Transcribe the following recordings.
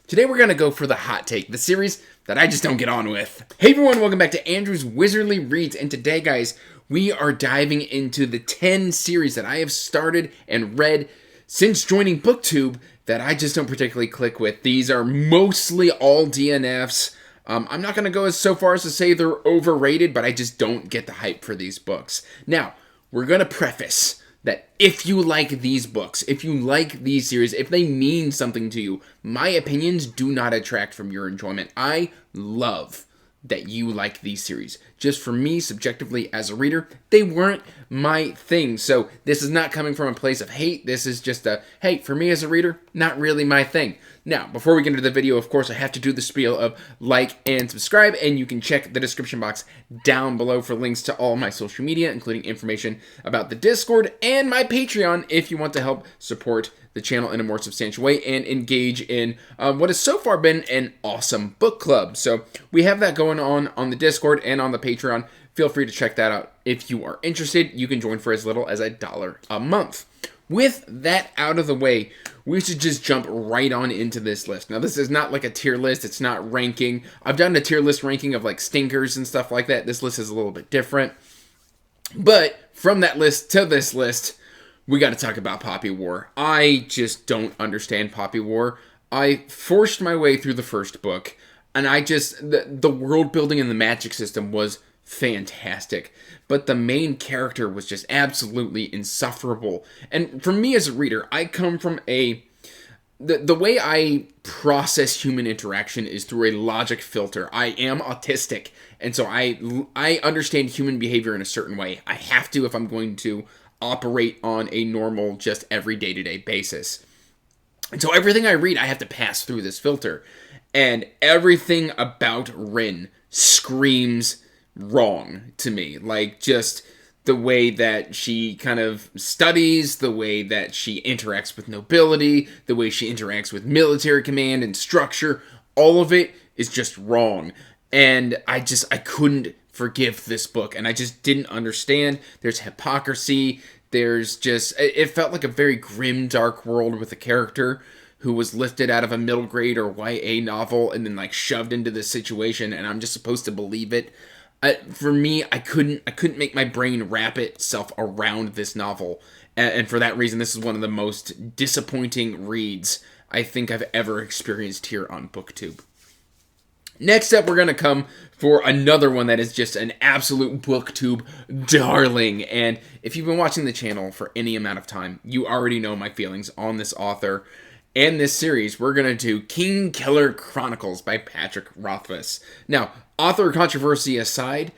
Today we're going to go for the hot take, the series that I just don't get on with. Hey everyone, welcome back to Andrew's Wizardly Reads, and today guys, we are diving into the 10 series that I have started and read since joining Booktube that I just don't particularly click with. These are mostly all DNFs. I'm not going to go so far as to say they're overrated, but I just don't get the hype for these books. Now, we're going to preface that if you like these books, if you like these series, if they mean something to you, my opinions do not detract from your enjoyment. I love that you like these series. Just for me, subjectively, as a reader, they weren't my thing. So this is not coming from a place of hate. This is just a, hey, for me as a reader, not really my thing. Now, before we get into the video, of course, I have to do the spiel of like and subscribe, and you can check the description box down below for links to all my social media, including information about the Discord and my Patreon if you want to help support the channel in a more substantial way and engage in what has so far been an awesome book club. So we have that going on the Discord and on the Patreon. Feel free to check that out if you are interested. You can join for as little as $1 a month. With that out of the way, we should just jump right on into this list. Now, this is not like a tier list. It's not ranking. I've done a tier list ranking of like stinkers and stuff like that. This list is a little bit different. But from that list to this list, we got to talk about Poppy War. I just don't understand Poppy War. I forced my way through the first book, and the world building and the magic system was fantastic. But the main character was just absolutely insufferable. And for me as a reader, I come from the way I process human interaction is through a logic filter. I am autistic, and so I understand human behavior in a certain way. I have to if I'm going to operate on a normal, just every day-to-day basis. And so everything I read, I have to pass through this filter. And everything about Rin screams wrong to me. Like, just the way that she kind of studies, the way that she interacts with nobility, the way she interacts with military command and structure, all of it is just wrong. And I couldn't forgive this book, and I just didn't understand. There's hypocrisy. It felt like a very grim, dark world with a character who was lifted out of a middle grade or YA novel and then like shoved into this situation, and I'm just supposed to believe it. For me, I couldn't make my brain wrap itself around this novel, and for that reason, this is one of the most disappointing reads I think I've ever experienced here on Booktube. Next up, we're going to come for another one that is just an absolute Booktube darling. And if you've been watching the channel for any amount of time, you already know my feelings on this author and this series. We're going to do Kingkiller Chronicles by Patrick Rothfuss. Now, author controversy aside,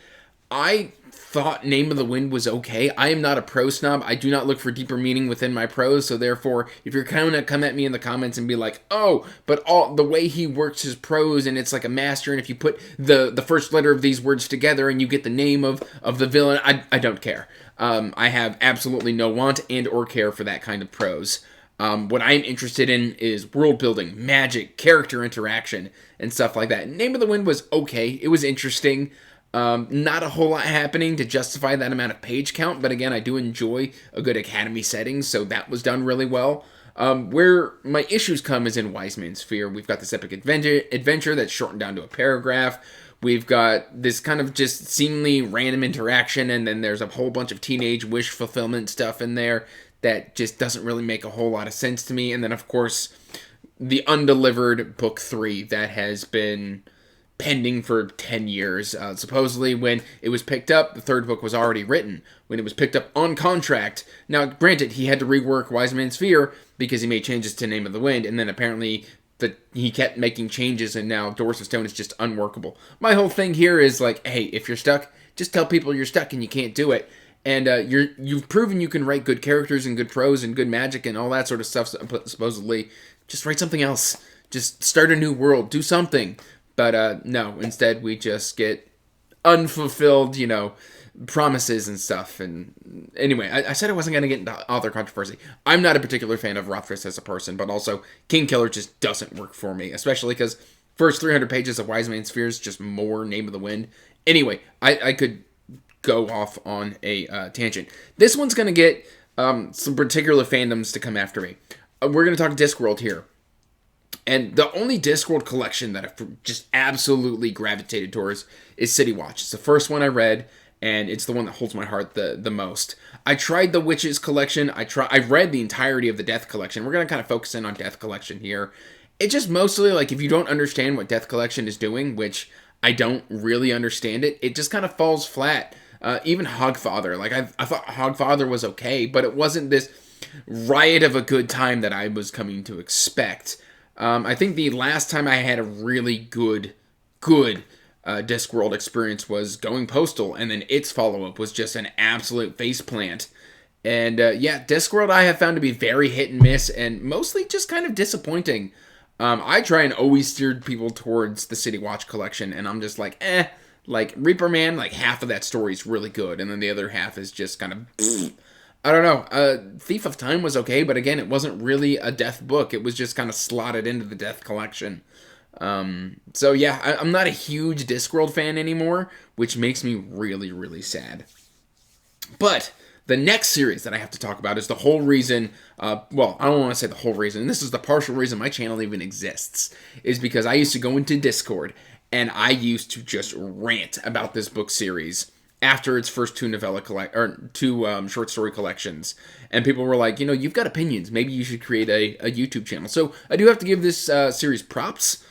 I thought Name of the Wind was okay. I am not a prose snob. I do not look for deeper meaning within my prose, so therefore, if you're going to come at me in the comments and be like, oh, but the way he works his prose and it's like a master, and if you put the first letter of these words together and you get the name of the villain, I don't care. I have absolutely no want and or care for that kind of prose. What I'm interested in is world building, magic, character interaction, and stuff like that. Name of the Wind was okay. It was interesting. Not a whole lot happening to justify that amount of page count, but again, I do enjoy a good academy setting, so that was done really well. Where my issues come is in Wise Man's Fear. We've got this epic adventure that's shortened down to a paragraph. We've got this kind of just seemingly random interaction, and then there's a whole bunch of teenage wish fulfillment stuff in there that just doesn't really make a whole lot of sense to me. And then, of course, the undelivered book 3 that has been pending for 10 years. Supposedly, when it was picked up, the third book was already written. When it was picked up on contract, now, granted, he had to rework Wise Man's Fear because he made changes to Name of the Wind, and then apparently he kept making changes, and now Doors of Stone is just unworkable. My whole thing here is like, hey, if you're stuck, just tell people you're stuck and you can't do it. And you've proven you can write good characters and good prose and good magic and all that sort of stuff, supposedly. Just write something else. Just start a new world. Do something. But no, instead we just get unfulfilled, promises and stuff. And anyway, I said I wasn't going to get into author controversy. I'm not a particular fan of Rothfuss as a person, but also Kingkiller just doesn't work for me, especially because first 300 pages of Wise Man's Fear is just more Name of the Wind. Anyway, I could go off on a tangent. This one's going to get some particular fandoms to come after me. We're going to talk Discworld here. And the only Discworld collection that I've just absolutely gravitated towards is City Watch. It's the first one I read, and it's the one that holds my heart the most. I tried the Witches collection. I read the entirety of the Death collection. We're going to kind of focus in on Death collection here. It just mostly, like, if you don't understand what Death collection is doing, which I don't really understand it just kind of falls flat. Even Hogfather. Like, I thought Hogfather was okay, but it wasn't this riot of a good time that I was coming to expect. I think the last time I had a really good Discworld experience was Going Postal, and then its follow-up was just an absolute faceplant. And yeah, Discworld I have found to be very hit and miss, and mostly just kind of disappointing. I try and always steer people towards the City Watch collection, and I'm just like, like Reaper Man, like half of that story is really good, and then the other half is just kind of, I don't know. Thief of Time was okay, but again, it wasn't really a Death book. It was just kind of slotted into the Death collection. So yeah, I'm not a huge Discworld fan anymore, which makes me really, really sad. But the next series that I have to talk about is the whole reason, well, I don't want to say the whole reason, and this is the partial reason my channel even exists, is because I used to go into Discord, and I used to just rant about this book series after its first two short story collections. And people were like, you've got opinions, maybe you should create a YouTube channel. So I do have to give this series props,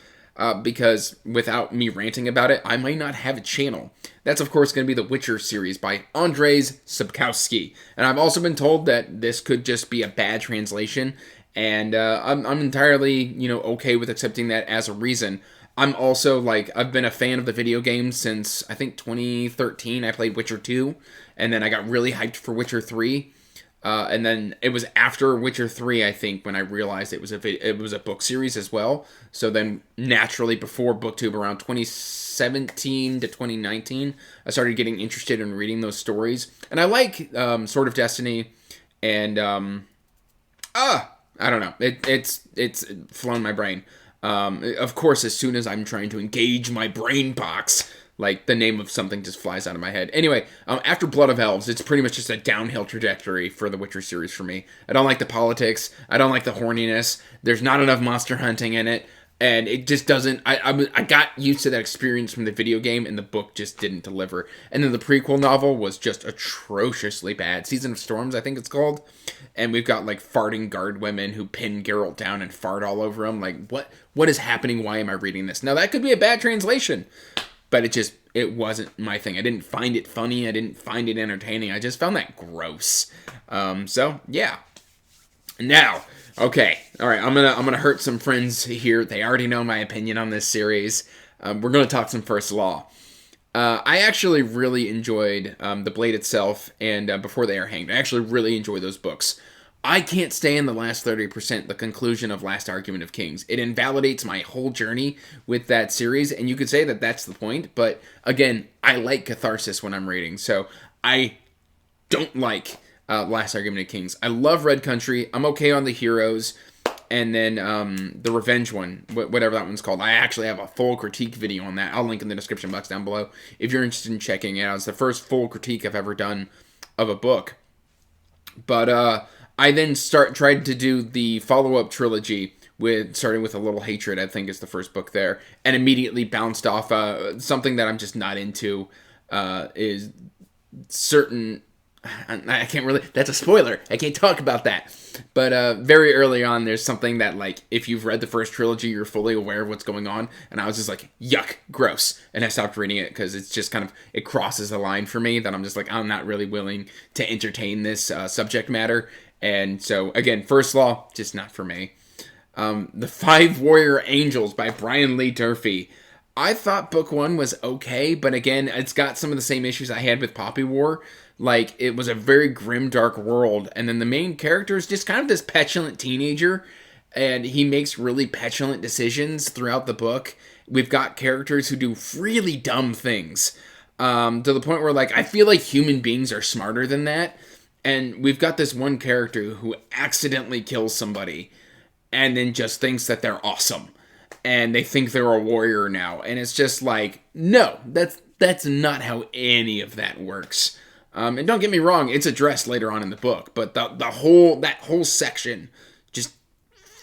because without me ranting about it, I might not have a channel. That's, of course, going to be the Witcher series by Andrzej Sapkowski. And I've also been told that this could just be a bad translation, and I'm entirely, okay with accepting that as a reason. I'm also, I've been a fan of the video game since, I think, 2013. I played Witcher 2, and then I got really hyped for Witcher 3. And then it was after Witcher 3, I think, when I realized it was a book series as well. So then, naturally, before Booktube, around 2017 to 2019, I started getting interested in reading those stories. And I like Sword of Destiny, and I don't know. It's flown my brain. Of course, as soon as I'm trying to engage my brain box, the name of something just flies out of my head. Anyway, after Blood of Elves, it's pretty much just a downhill trajectory for the Witcher series for me. I don't like the politics. I don't like the horniness. There's not enough monster hunting in it. And it just doesn't... I got used to that experience from the video game, and the book just didn't deliver. And then the prequel novel was just atrociously bad. Season of Storms, I think it's called. And we've got, farting guard women who pin Geralt down and fart all over him. What is happening? Why am I reading this? Now, that could be a bad translation, but it wasn't my thing. I didn't find it funny. I didn't find it entertaining. I just found that gross. So, yeah. Now... okay, all right, I'm gonna hurt some friends here. They already know my opinion on this series. We're gonna talk some First Law. I actually really enjoyed The Blade itself and Before They Are Hanged. I actually really enjoy those books. I can't stay in the last 30%, the conclusion of Last Argument of Kings. It invalidates my whole journey with that series, and you could say that that's the point, but again, I like catharsis when I'm reading, so I don't like... Last Argument of Kings. I love Red Country. I'm okay on the Heroes. And then the Revenge one, whatever that one's called. I actually have a full critique video on that. I'll link in the description box down below if you're interested in checking it out. It's the first full critique I've ever done of a book. But I then tried to do the follow-up trilogy, starting with A Little Hatred, I think is the first book there, and immediately bounced off. Something that I'm just not into is certain... I can't really... that's a spoiler. I can't talk about that. But very early on, there's something that, if you've read the first trilogy, you're fully aware of what's going on. And I was just like, yuck, gross. And I stopped reading it because it's just it crosses a line for me that I'm just like, I'm not really willing to entertain this subject matter. And so, again, First Law, just not for me. The Five Warrior Angels by Brian Lee Durfee. I thought book one was okay, but again, it's got some of the same issues I had with Poppy War. It was a very grim, dark world, and then the main character is just kind of this petulant teenager, and he makes really petulant decisions throughout the book. We've got characters who do really dumb things, to the point where, I feel like human beings are smarter than that, and we've got this one character who accidentally kills somebody, and then just thinks that they're awesome. And they think they're a warrior now. And it's just no, that's not how any of that works. And don't get me wrong, it's addressed later on in the book. But that whole section just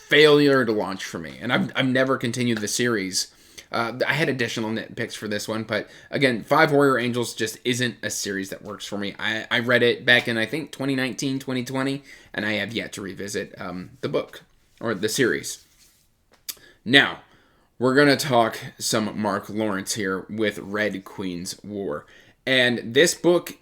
failure to launch for me, and I've never continued the series. I had additional nitpicks for this one, but again, Five Warrior Angels just isn't a series that works for me. I read it back in, I think, 2019, 2020, and I have yet to revisit the book, or the series. Now, we're going to talk some Mark Lawrence here with Red Queen's War. And this book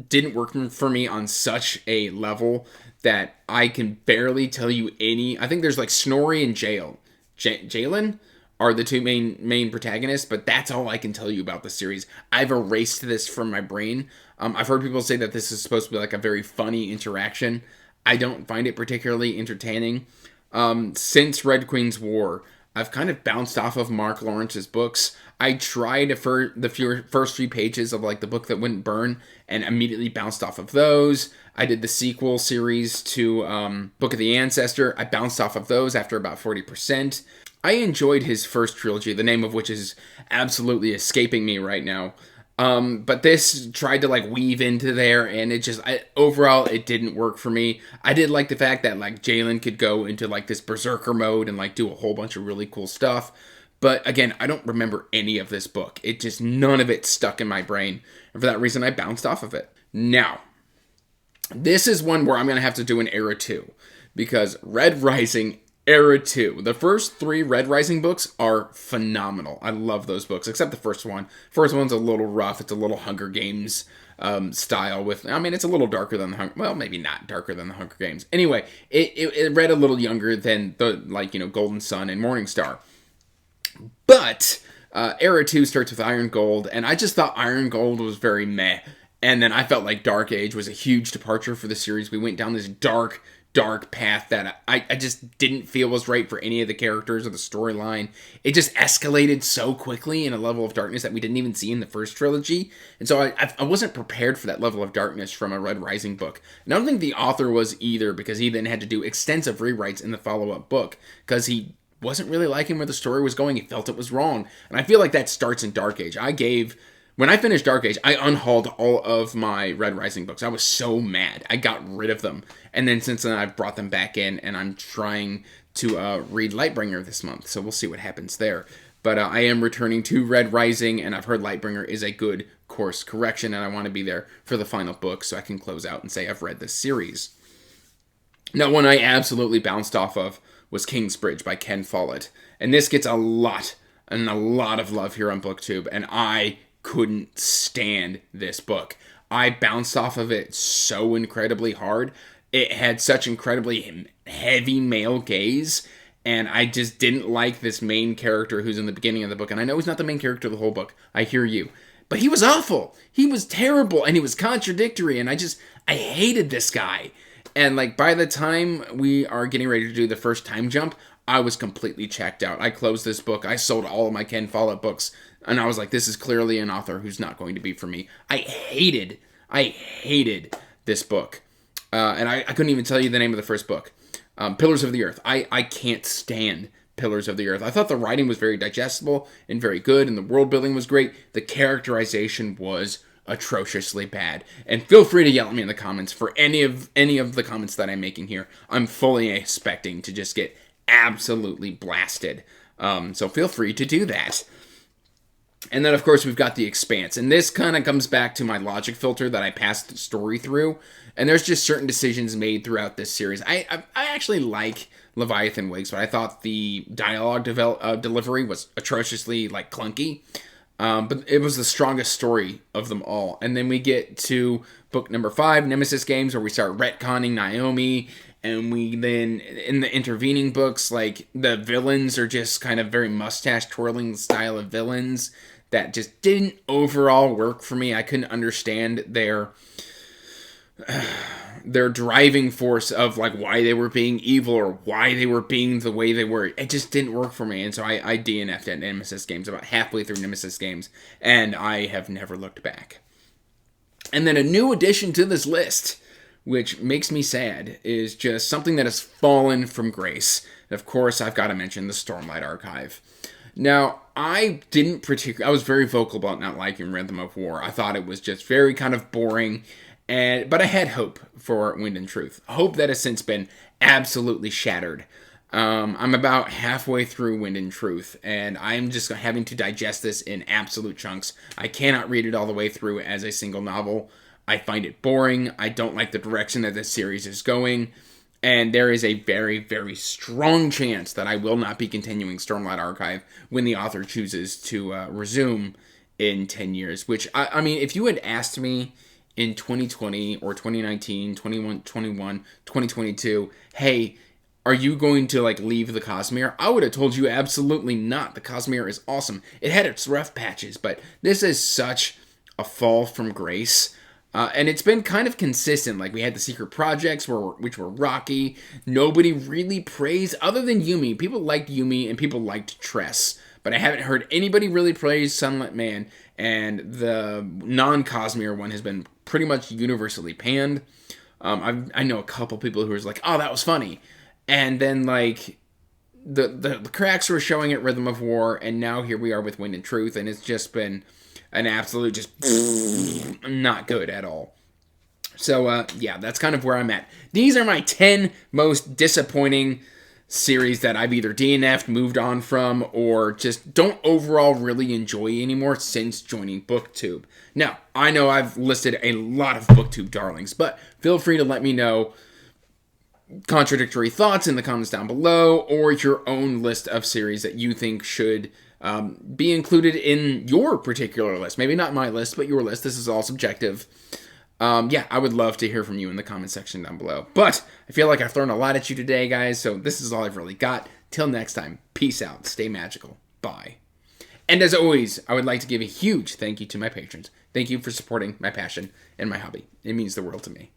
didn't work for me on such a level that I can barely tell you any. I think there's like Snorri and Jalen are the two main protagonists, but that's all I can tell you about the series. I've erased this from my brain. I've heard people say that this is supposed to be like a very funny interaction. I don't find it particularly entertaining. Since Red Queen's War, I've kind of bounced off of Mark Lawrence's books. I tried for the first few pages of like The Book That Wouldn't Burn and immediately bounced off of those. I did the sequel series to Book of the Ancestor. I bounced off of those after about 40%. I enjoyed his first trilogy, the name of which is absolutely escaping me right now. But this tried to like weave into there, and it just, overall, it didn't work for me. I did like the fact that like Jalen could go into like this berserker mode and like do a whole bunch of really cool stuff. But again, I don't remember any of this book. It just, none of it stuck in my brain. And for that reason, I bounced off of it. Now, this is one where I'm going to have to do an Era 2. Because Red Rising Era 2. The first 3 Red Rising books are phenomenal. I love those books, except the first one. First one's a little rough. It's a little Hunger Games style with, I mean, it's a little darker than the well, maybe not darker than the Hunger Games. Anyway, it read a little younger than the, like, you know, Golden Sun and Morning Star. But Era 2 starts with Iron Gold, and I just thought Iron Gold was very meh. And then I felt like Dark Age was a huge departure for the series. We went down this dark path that I just didn't feel was right for any of the characters or the storyline. It just escalated so quickly in a level of darkness that we didn't even see in the first trilogy. And so I wasn't prepared for that level of darkness from a Red Rising book. And I don't think the author was either, because he then had to do extensive rewrites in the follow-up book because he wasn't really liking where the story was going. He felt it was wrong. And I feel like that starts in Dark Age. When I finished Dark Age, I unhauled all of my Red Rising books. I was so mad. I got rid of them. And then since then, I've brought them back in, and I'm trying to read Lightbringer this month. So we'll see what happens there. But I am returning to Red Rising, and I've heard Lightbringer is a good course correction, and I want to be there for the final book so I can close out and say I've read this series. Now, one I absolutely bounced off of was Kingsbridge by Ken Follett. And this gets a lot of love here on Booktube, and I couldn't stand this book. I bounced off of it so incredibly hard. It had such incredibly heavy male gaze, and I just didn't like this main character who's in the beginning of the book. And I know he's not the main character of the whole book. I hear you. But he was awful. He was terrible, and he was contradictory, and I hated this guy. And like by the time we are getting ready to do the first time jump, I was completely checked out. I closed this book. I sold all of my Ken Follett books. And I was like, this is clearly an author who's not going to be for me. I hated this book. And I couldn't even tell you the name of the first book. Pillars of the Earth. I can't stand Pillars of the Earth. I thought the writing was very digestible and very good, and the world building was great. The characterization was atrociously bad. And feel free to yell at me in the comments for any of the comments that I'm making here. I'm fully expecting to just get absolutely blasted. So feel free to do that. And then, of course, we've got The Expanse. And this kind of comes back to my logic filter that I passed the story through. And there's just certain decisions made throughout this series. I actually like Leviathan Wigs, but I thought the dialogue delivery was atrociously, like, clunky. But it was the strongest story of them all. And then we get to book number 5, Nemesis Games, where we start retconning Naomi. And we then, in the intervening books, like, the villains are just kind of very mustache-twirling style of villains that just didn't overall work for me. I couldn't understand their driving force of, like, why they were being evil or why they were being the way they were. It just didn't work for me. And so I DNF'd at Nemesis Games, about halfway through Nemesis Games, and I have never looked back. And then a new addition to this list, which makes me sad, is just something that has fallen from grace. And of course, I've got to mention the Stormlight Archive. Now, I was very vocal about not liking Rhythm of War. I thought it was just very kind of boring, but I had hope for Wind and Truth. Hope that has since been absolutely shattered. I'm about halfway through Wind and Truth, and I'm just having to digest this in absolute chunks. I cannot read it all the way through as a single novel. I find it boring. I don't like the direction that this series is going. And there is a very, very strong chance that I will not be continuing Stormlight Archive when the author chooses to resume in 10 years. Which, I mean, if you had asked me in 2020 or 2019, 2021, 2022, hey, are you going to leave the Cosmere? I would have told you absolutely not. The Cosmere is awesome. It had its rough patches, but this is such a fall from grace. And it's been kind of consistent. We had the secret projects, which were rocky. Nobody really praised, other than Yumi. People liked Yumi and people liked Tress. But I haven't heard anybody really praise Sunlit Man. And the non-Cosmere one has been pretty much universally panned. I know a couple people who was like, oh, that was funny. And then, the cracks were showing at Rhythm of War. And now here we are with Wind and Truth. And it's just been an absolute just not good at all. So, yeah, that's kind of where I'm at. These are my 10 most disappointing series that I've either DNF'd, moved on from, or just don't overall really enjoy anymore since joining Booktube. Now, I know I've listed a lot of Booktube darlings, but feel free to let me know contradictory thoughts in the comments down below, or your own list of series that you think should be included in your particular list. Maybe not my list, but your list. This is all subjective. Yeah, I would love to hear from you in the comment section down below. But I feel like I've thrown a lot at you today, guys, so this is all I've really got. Till next time, peace out, stay magical, bye. And as always, I would like to give a huge thank you to my patrons. Thank you for supporting my passion and my hobby. It means the world to me.